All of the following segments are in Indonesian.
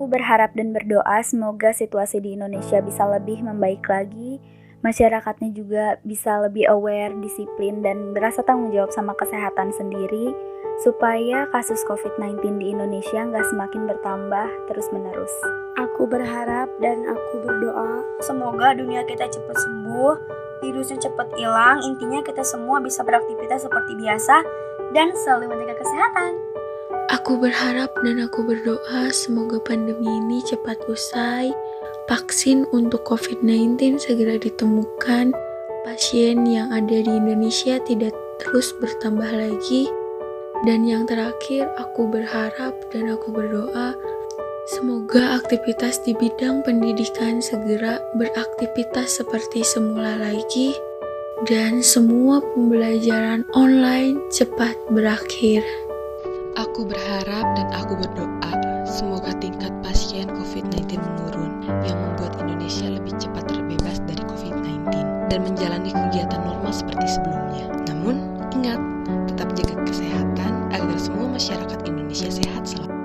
Aku berharap dan berdoa semoga situasi di Indonesia bisa lebih membaik lagi, masyarakatnya juga bisa lebih aware, disiplin, dan berasa tanggung jawab sama kesehatan sendiri, supaya kasus COVID-19 di Indonesia nggak semakin bertambah terus-menerus. Aku berharap dan aku berdoa semoga dunia kita cepat sembuh, virusnya cepat hilang, intinya kita semua bisa beraktivitas seperti biasa dan selalu menjaga kesehatan. Aku berharap dan aku berdoa semoga pandemi ini cepat usai, vaksin untuk COVID-19 segera ditemukan, pasien yang ada di Indonesia tidak terus bertambah lagi, dan yang terakhir aku berharap dan aku berdoa semoga aktivitas di bidang pendidikan segera beraktivitas seperti semula lagi, dan semua pembelajaran online cepat berakhir. Aku berharap dan aku berdoa semoga tingkat pasien COVID-19 menurun yang membuat Indonesia lebih cepat terbebas dari COVID-19 dan menjalani kegiatan normal seperti sebelumnya. Namun, ingat, tetap jaga kesehatan agar semua masyarakat Indonesia sehat selalu.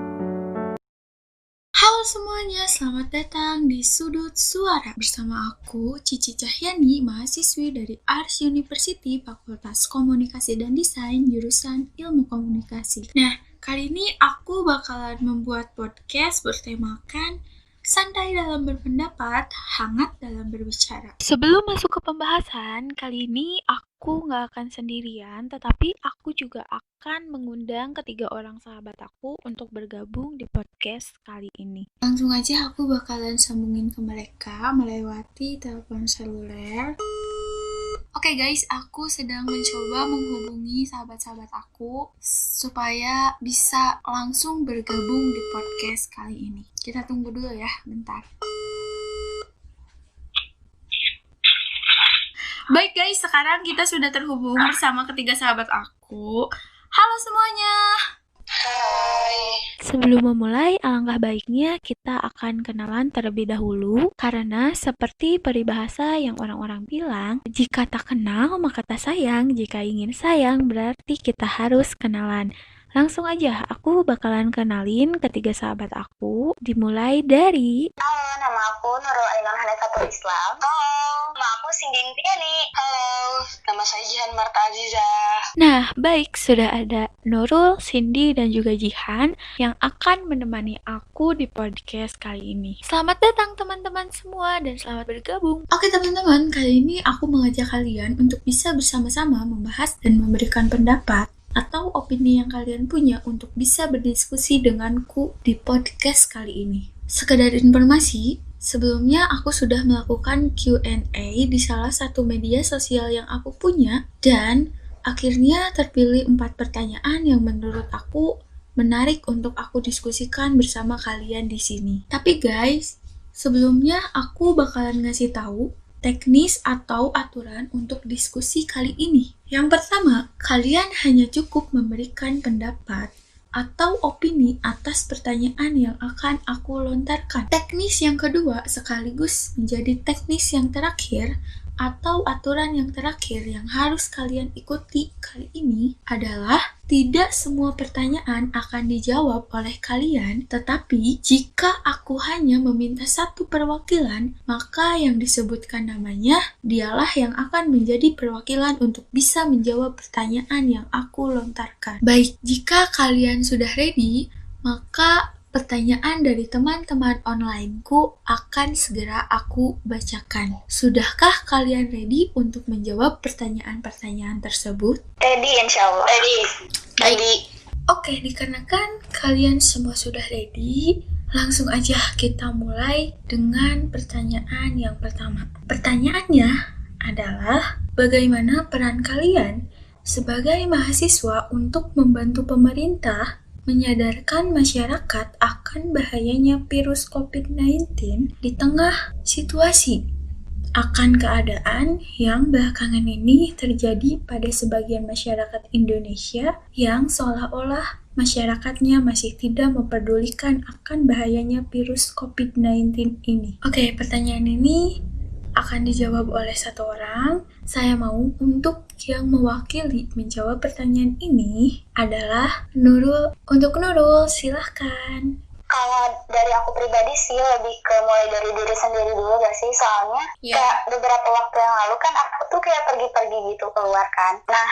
Halo semuanya, selamat datang di Sudut Suara bersama aku, Cici Cahyani, mahasiswi dari Ars University, Fakultas Komunikasi dan Desain, jurusan Ilmu Komunikasi. Nah, kali ini aku bakalan membuat podcast bertemakan santai dalam berpendapat, hangat dalam berbicara. Sebelum masuk ke pembahasan, kali ini aku nggak akan sendirian, tetapi aku juga akan mengundang ketiga orang sahabat aku untuk bergabung di podcast kali ini. Langsung aja aku bakalan sambungin ke mereka melewati telepon seluler. Oke guys, aku sedang mencoba menghubungi sahabat-sahabat aku supaya bisa langsung bergabung di podcast kali ini. Kita tunggu dulu ya, bentar. Baik guys, sekarang kita sudah terhubung bersama ketiga sahabat aku. Halo semuanya. Hai. Sebelum memulai, alangkah baiknya kita akan kenalan terlebih dahulu, karena seperti peribahasa yang orang-orang bilang, jika tak kenal maka tak sayang, jika ingin sayang berarti kita harus kenalan. Langsung aja, aku bakalan kenalin ketiga sahabat aku, dimulai dari... Halo, nama aku Nurul Ainon Hanifatul Islam. Halo, nama aku Cindy Indriani. Halo, nama saya Jihan Marta Aziza. Nah, baik, sudah ada Nurul, Cindy, dan juga Jihan yang akan menemani aku di podcast kali ini. Selamat datang teman-teman semua dan selamat bergabung. Oke teman-teman, kali ini aku mengajak kalian untuk bisa bersama-sama membahas dan memberikan pendapat atau opini yang kalian punya untuk bisa berdiskusi denganku di podcast kali ini. Sekedar informasi, sebelumnya aku sudah melakukan Q&A di salah satu media sosial yang aku punya, dan akhirnya terpilih 4 pertanyaan yang menurut aku menarik untuk aku diskusikan bersama kalian di sini. Tapi guys, sebelumnya aku bakalan ngasih tahu teknis atau aturan untuk diskusi kali ini. Yang pertama, kalian hanya cukup memberikan pendapat atau opini atas pertanyaan yang akan aku lontarkan. Teknis yang kedua sekaligus menjadi teknis yang terakhir atau aturan yang terakhir yang harus kalian ikuti kali ini adalah tidak semua pertanyaan akan dijawab oleh kalian, tetapi jika aku hanya meminta satu perwakilan, maka yang disebutkan namanya dialah yang akan menjadi perwakilan untuk bisa menjawab pertanyaan yang aku lontarkan. Baik, jika kalian sudah ready, maka pertanyaan dari teman-teman onlineku akan segera aku bacakan. Sudahkah kalian ready untuk menjawab pertanyaan-pertanyaan tersebut? Ready, insya Allah. Ready. Ready. Oke, dikarenakan kalian semua sudah ready, langsung aja kita mulai dengan pertanyaan yang pertama. Pertanyaannya adalah, bagaimana peran kalian sebagai mahasiswa untuk membantu pemerintah menyadarkan masyarakat akan bahayanya virus COVID-19 di tengah situasi akan keadaan yang belakangan ini terjadi pada sebagian masyarakat Indonesia yang seolah-olah masyarakatnya masih tidak memperdulikan akan bahayanya virus COVID-19 ini. Oke, pertanyaan ini akan dijawab oleh satu orang. Saya mau untuk yang mewakili menjawab pertanyaan ini adalah Nurul. Untuk Nurul, silahkan. Kalau dari aku pribadi sih lebih ke mulai dari diri sendiri dulu gak sih, soalnya kayak beberapa waktu yang lalu kan aku tuh kayak pergi-pergi gitu keluar kan. Nah,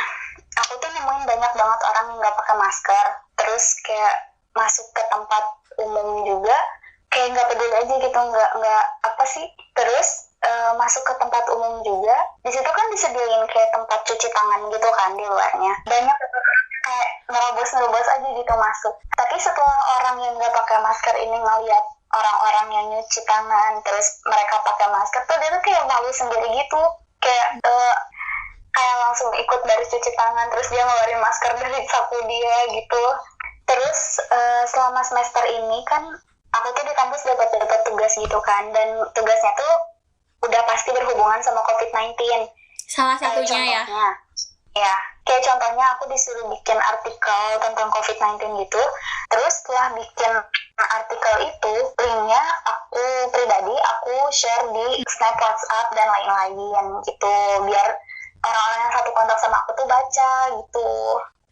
aku tuh nemuin banyak banget orang yang gak pakai masker, terus kayak masuk ke tempat umum juga kayak nggak peduli aja gitu, nggak apa sih. Terus masuk ke tempat umum juga, di situ kan disediain kayak tempat cuci tangan gitu kan di luarnya. Banyak kayak nerobos aja gitu masuk. Tapi setelah orang yang nggak pakai masker ini ngeliat orang-orang yang nyuci tangan, terus mereka pakai masker tuh dia tuh kayak malu sendiri gitu. Kayak langsung ikut dari cuci tangan, terus dia ngeluarin masker dari saku dia gitu. Terus selama semester ini kan aku tuh di kampus dapat tugas gitu kan, dan tugasnya tuh udah pasti berhubungan sama COVID-19. Salah satunya ya, kayak contohnya aku disuruh bikin artikel tentang COVID-19 gitu. Terus setelah bikin artikel itu, linknya aku pribadi aku share di Snap, WhatsApp, dan lain-lain gitu, biar orang-orang yang satu kontak sama aku tuh baca gitu.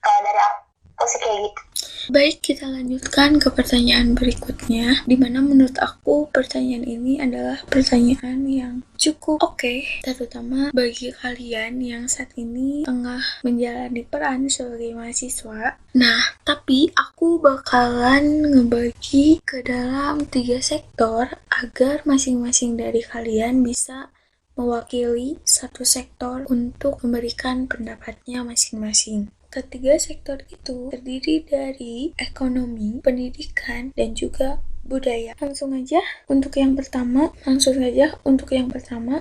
Kalau dari aku sih kayak gitu. Baik, kita lanjutkan ke pertanyaan berikutnya, dimana menurut aku pertanyaan ini adalah pertanyaan yang cukup oke, terutama bagi kalian yang saat ini tengah menjalani peran sebagai mahasiswa. Nah, tapi aku bakalan ngebagi ke dalam 3 sektor agar masing-masing dari kalian bisa mewakili satu sektor untuk memberikan pendapatnya masing-masing. Ketiga sektor itu terdiri dari ekonomi, pendidikan, dan juga budaya. Langsung saja untuk yang pertama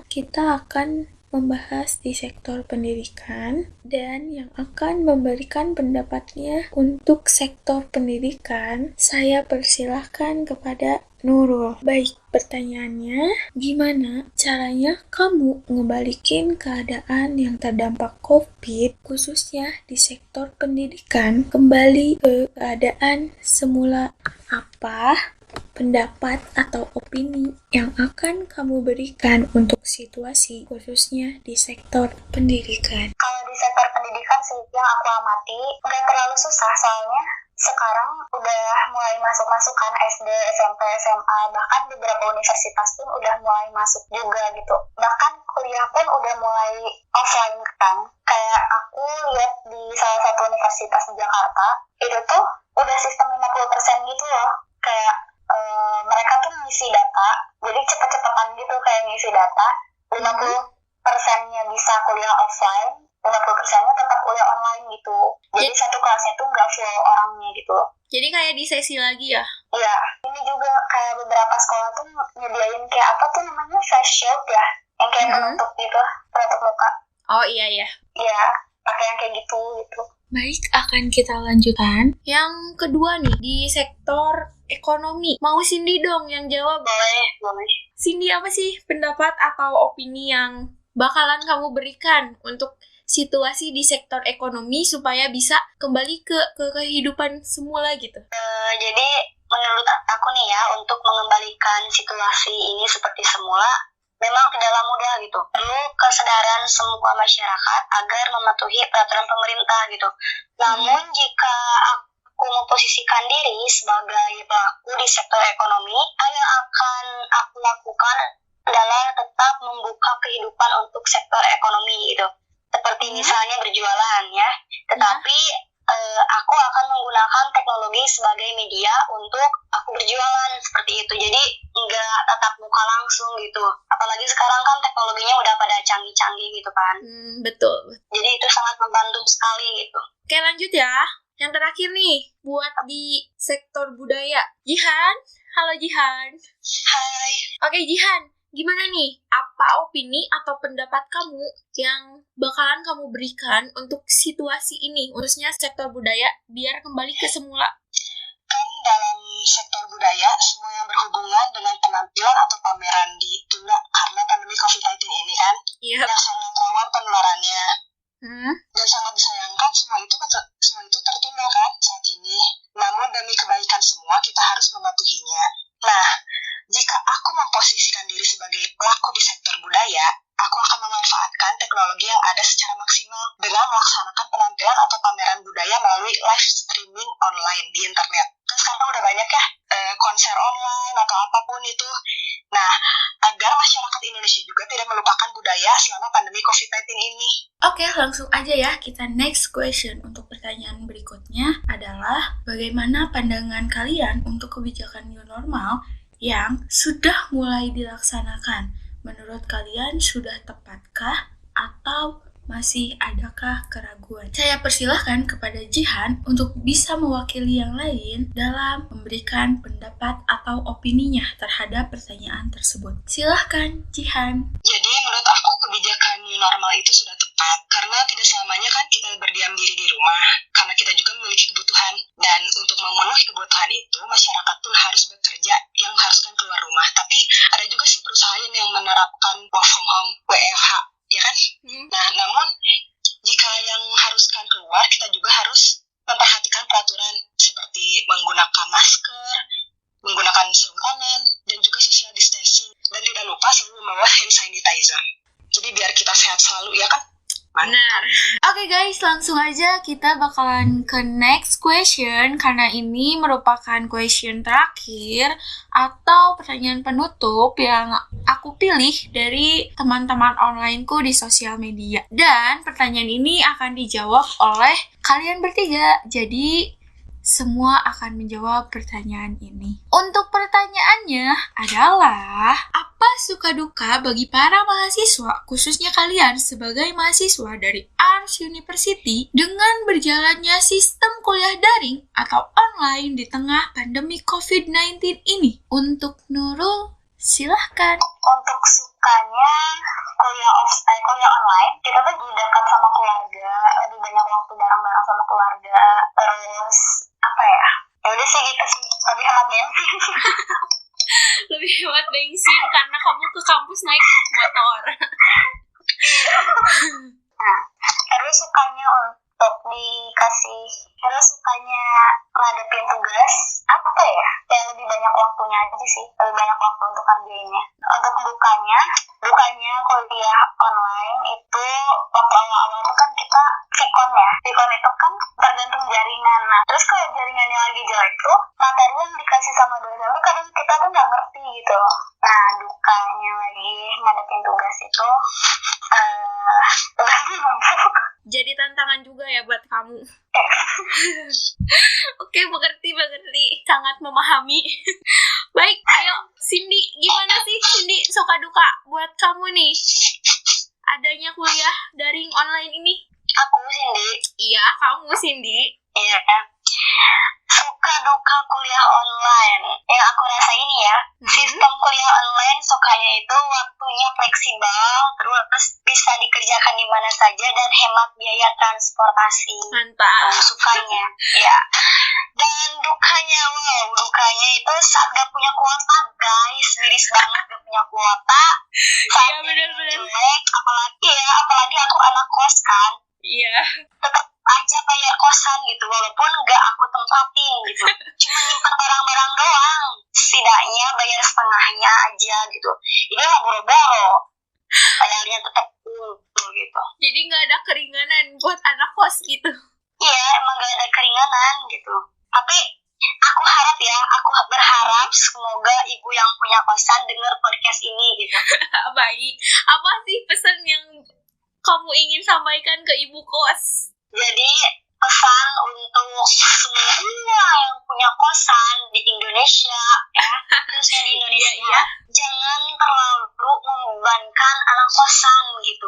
kita akan membahas di sektor pendidikan, dan yang akan memberikan pendapatnya untuk sektor pendidikan saya persilahkan kepada Nurul. Baik, pertanyaannya, gimana caranya kamu ngebalikin keadaan yang terdampak COVID, khususnya di sektor pendidikan, kembali ke keadaan semula? Apa pendapat atau opini yang akan kamu berikan untuk situasi khususnya di sektor pendidikan? Kalau di sektor pendidikan sih yang aku amati nggak terlalu susah, soalnya sekarang udah mulai masuk kan SD, SMP, SMA, bahkan beberapa universitas pun udah mulai masuk juga gitu. Bahkan kuliah pun udah mulai offline kan. Kayak aku lihat di salah satu universitas di Jakarta, itu tuh udah sistem 50% gitu loh. Kayak mereka tuh ngisi data, jadi cepet-cepetan gitu kayak ngisi data, 50%-nya bisa kuliah offline, 50%-nya tetap kuliah online gitu. Jadi satu kelasnya tuh nggak full orangnya gitu. Jadi kayak di sesi lagi ya? Iya, ini juga kayak beberapa sekolah tuh nyediain kayak apa tuh namanya face shield ya, yang kayak penutup gitu, penutup muka. Oh iya. Iya, pakai yang kayak gitu. Baik, akan kita lanjutkan. Yang kedua nih, di sektor ekonomi. Mau Cindy dong yang jawab? Boleh. Cindy, apa sih pendapat atau opini yang bakalan kamu berikan untuk situasi di sektor ekonomi supaya bisa kembali ke kehidupan semula gitu? Jadi menurut aku nih ya, untuk mengembalikan situasi ini seperti semula memang tidaklah mudah gitu. Perlu kesadaran semua masyarakat agar mematuhi peraturan pemerintah gitu. Namun jika aku memposisikan diri sebagai pelaku di sektor ekonomi, yang akan aku lakukan adalah tetap membuka kehidupan untuk sektor ekonomi gitu. Seperti misalnya berjualan ya. Tetapi aku akan menggunakan teknologi sebagai media untuk aku berjualan seperti itu. Jadi nggak tatap muka langsung gitu. Apalagi sekarang kan teknologinya udah pada canggih-canggih gitu kan. Betul. Jadi itu sangat membantu sekali gitu. Oke, lanjut ya. Yang terakhir nih, buat di sektor budaya. Jihan, halo Jihan. Hai. Oke Jihan, gimana nih? Apa opini atau pendapat kamu yang bakalan kamu berikan untuk situasi ini, khususnya sektor budaya, biar kembali ke semula? Kan dalam sektor budaya, semua yang berhubungan dengan penampilan atau pameran ditunda karena pandemi COVID-19 ini kan, yang sangat rawan penularannya. Dan sangat disayangkan semua itu tertunda kan saat ini. Namun demi kebaikan semua, kita harus mematuhinya. Nah, jika aku memposisikan diri sebagai pelaku di sektor budaya, aku akan memanfaatkan teknologi yang ada secara maksimal dengan melaksanakan penampilan atau pameran budaya melalui live streaming online di internet. Kan sekarang udah banyak ya konser online atau apapun itu. Nah, agar masyarakat Indonesia juga tidak melupakan budaya selama pandemi COVID-19 ini. Oke, langsung aja ya, kita next question. Untuk pertanyaan berikutnya adalah, bagaimana pandangan kalian untuk kebijakan new normal yang sudah mulai dilaksanakan? Menurut kalian sudah tepatkah atau masih adakah keraguan? Saya persilahkan kepada Jihan untuk bisa mewakili yang lain dalam memberikan pendapat atau opininya terhadap pertanyaan tersebut. Silahkan, Jihan. Jadi menurut aku kebijakan new normal itu sudah tepat, karena tidak selamanya kan kita berdiam diri di rumah, karena kita juga memiliki kebutuhan. Dan untuk memenuhi kebutuhan itu, masyarakat pun harus bekerja yang mengharuskan keluar rumah. Tapi ada juga sih perusahaan yang menerapkan work from home, WFH, ya kan? Nah, namun jika yang mengharuskan keluar, kita juga harus memperhatikan peraturan seperti menggunakan masker, menggunakan sarung tangan, dan juga social distancing. Dan tidak lupa selalu membawa hand sanitizer. Jadi biar kita sehat selalu, ya kan? Benar. Oke guys, langsung aja kita bakalan ke next question, karena ini merupakan question terakhir atau pertanyaan penutup yang aku pilih dari teman-teman onlineku di sosial media. Dan pertanyaan ini akan dijawab oleh kalian bertiga. Jadi semua akan menjawab pertanyaan ini. Untuk pertanyaannya adalah, apa suka duka bagi para mahasiswa, khususnya kalian sebagai mahasiswa dari Ars University, dengan berjalannya sistem kuliah daring atau online di tengah pandemi COVID-19 ini? Untuk Nurul, silahkan. Untuk sukanya kuliah online, kita tuh lebih dekat sama keluarga, lebih banyak waktu bareng-bareng sama keluarga. Terus apa ya? Ya udah sih gitu sih, lebih hemat bensin. Lebih hemat bensin karena kamu ke kampus naik motor. Nah, terus sukanya ngadepin tugas apa ya? Ya lebih banyak waktunya aja sih, lebih banyak waktu untuk kerjainnya. Untuk dukanya kuliah online itu waktu awal-awal itu kan kita Vkon ya. Vkon itu kan tergantung jaringan. Nah, terus kalau jaringannya lagi jelek tuh, materi yang dikasih sama dosen tuh kadang kita tuh nggak ngerti gitu. Nah, dukanya lagi ngadepin tugas itu Jadi tantangan juga ya buat kamu. Oke, mengerti. Sangat memahami. Baik, ayo Cindy, gimana sih Cindy suka duka buat kamu nih adanya kuliah daring online ini? Aku Cindy. Iya, kamu Cindy. Iya. Suka duka kuliah online. Yang aku rasa ini ya, sistem kuliah online sukanya itu waktunya fleksibel, terus bisa dikerjakan di mana saja dan hemat biaya transportasi. Mantap. Sukanya, ya. Dan dukanya itu saat gak punya kuota, guys. Miris banget gak punya kuota. Iya, benar-benar. Apalagi aku anak kos kan. Iya. Tetap aja bayar kosan gitu, walaupun gak aku tempatin gitu. Cuma nyimpen barang-barang doang. Setidaknya bayar setengahnya aja gitu. Ini mah boro-boro. Bayarnya tetap gitu. Jadi gak ada keringanan buat anak kos gitu. Iya, emang gak ada keringanan gitu. Tapi aku berharap semoga ibu yang punya kosan dengar podcast ini gitu. Baik. Apa sih pesan yang kamu ingin sampaikan ke ibu kos? Jadi pesan untuk semua yang punya kosan di Indonesia, ya, khususnya di Indonesia, Iya. jangan terlalu membebankan anak kosan gitu.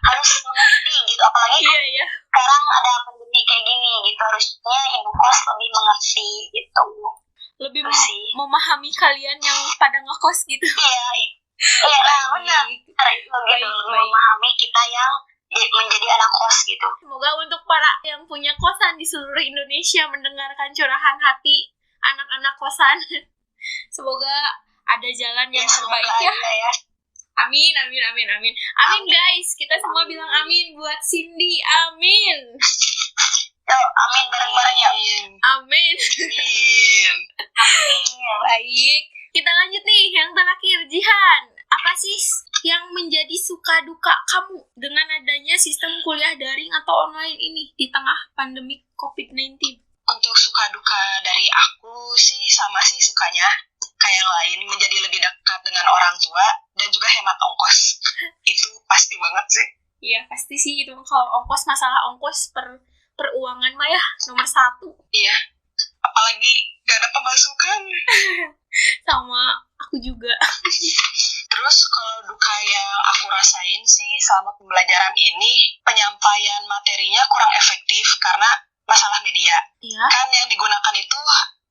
Harus mengerti gitu, apalagi Iya. sekarang ada pandemi kayak gini gitu, harusnya ibu kos lebih mengerti gitu. Lebih sih. memahami kalian yang pada ngekos gitu. Iya, nah, benar itu gitu, Baik. memahami kita yang menjadi anak kos gitu. Semoga untuk para yang punya kosan di seluruh Indonesia mendengarkan curahan hati anak-anak kosan. Semoga ada jalan yang terbaik ya. Ya. Amin. Amin guys, kita semua bilang amin buat Cindy. Amin. Yuk, amin bareng-bareng ya. Amin. Baik, kita lanjut nih yang terakhir, Jihan. Apa sih yang menjadi suka duka kamu dengan adanya sistem kuliah daring atau online ini di tengah pandemi COVID-19? Untuk suka duka dari aku sih sama sih sukanya. Kayak yang lain, menjadi lebih dekat dengan orang tua dan juga hemat ongkos. Itu pasti banget sih. Iya, pasti sih itu. Kalau masalah ongkos peruangan mah ya nomor 1. Iya, apalagi gak ada pemasukan. Sama aku juga. Terus kalau duka yang aku rasain sih selama pembelajaran ini, penyampaian materinya kurang efektif karena masalah media. Iya. Kan yang digunakan itu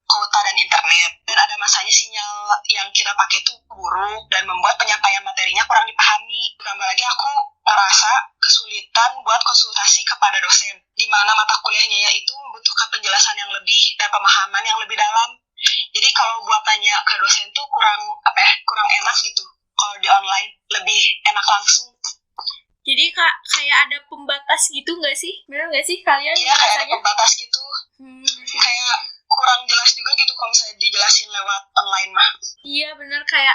kuota dan internet, dan ada masanya sinyal yang kita pakai itu buruk dan membuat penyampaian materinya kurang dipahami. Tambah lagi aku merasa kesulitan buat konsultasi kepada dosen, di mana mata kuliahnya yaitu membutuhkan penjelasan yang lebih dan pemahaman yang lebih dalam. Jadi kalau buat tanya ke dosen tuh kurang enak gitu. Kalau di online lebih enak langsung. Jadi kayak ada pembatas gitu nggak sih? Bener nggak sih kalian? Iya, kayak ada pembatas gitu. Kayak kurang jelas juga gitu kalau misalnya dijelasin lewat online mah. Iya bener, kayak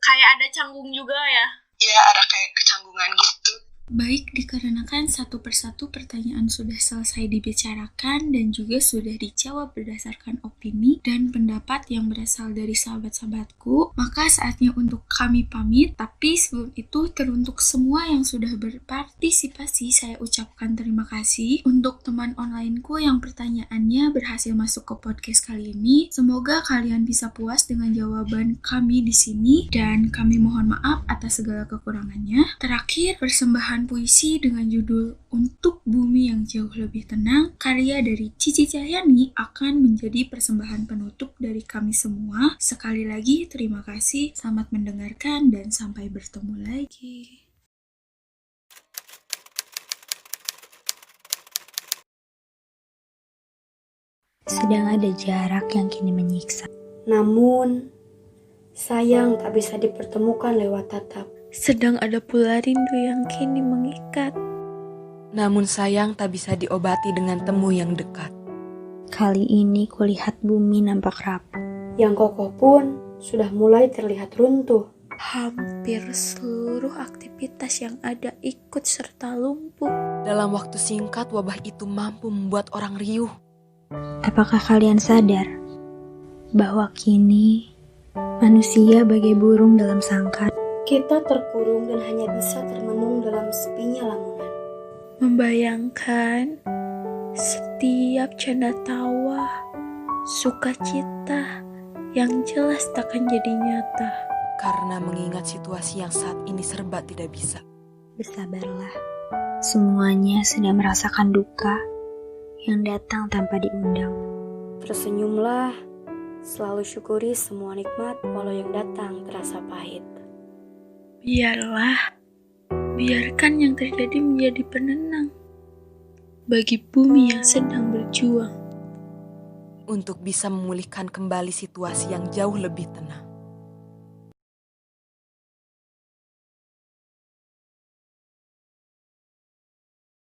ada canggung juga ya. Iya, ada kayak kecanggungan gitu. Baik, dikarenakan satu persatu pertanyaan sudah selesai dibicarakan dan juga sudah dijawab berdasarkan opini dan pendapat yang berasal dari sahabat-sahabatku, maka saatnya untuk kami pamit. Tapi sebelum itu, teruntuk semua yang sudah berpartisipasi, saya ucapkan terima kasih. Untuk teman onlineku yang pertanyaannya berhasil masuk ke podcast kali ini, semoga kalian bisa puas dengan jawaban kami di sini dan kami mohon maaf atas segala kekurangannya. Terakhir, persembahan puisi dengan judul Untuk Bumi yang Jauh Lebih Tenang, karya dari Cici Cahyani, akan menjadi persembahan penutup dari kami semua. Sekali lagi terima kasih, selamat mendengarkan dan sampai bertemu lagi. Sedang ada jarak yang kini menyiksa. Namun, sayang tak bisa dipertemukan lewat tatap. Sedang ada pula rindu yang kini mengikat. Namun sayang tak bisa diobati dengan temu yang dekat. Kali ini kulihat bumi nampak rapuh. Yang kokoh pun sudah mulai terlihat runtuh. Hampir seluruh aktivitas yang ada ikut serta lumpuh. Dalam waktu singkat wabah itu mampu membuat orang riuh. Apakah kalian sadar bahwa kini manusia bagai burung dalam sangkar? Kita terkurung dan hanya bisa termenung dalam sepinya lamunan. Membayangkan setiap canda tawa, sukacita yang jelas takkan jadi nyata. Karena mengingat situasi yang saat ini serba tidak bisa. Bersabarlah, semuanya sedang merasakan duka yang datang tanpa diundang. Tersenyumlah, selalu syukuri semua nikmat walau yang datang terasa pahit. Biarkan yang terjadi menjadi penenang bagi bumi yang sedang berjuang untuk bisa memulihkan kembali situasi yang jauh lebih tenang.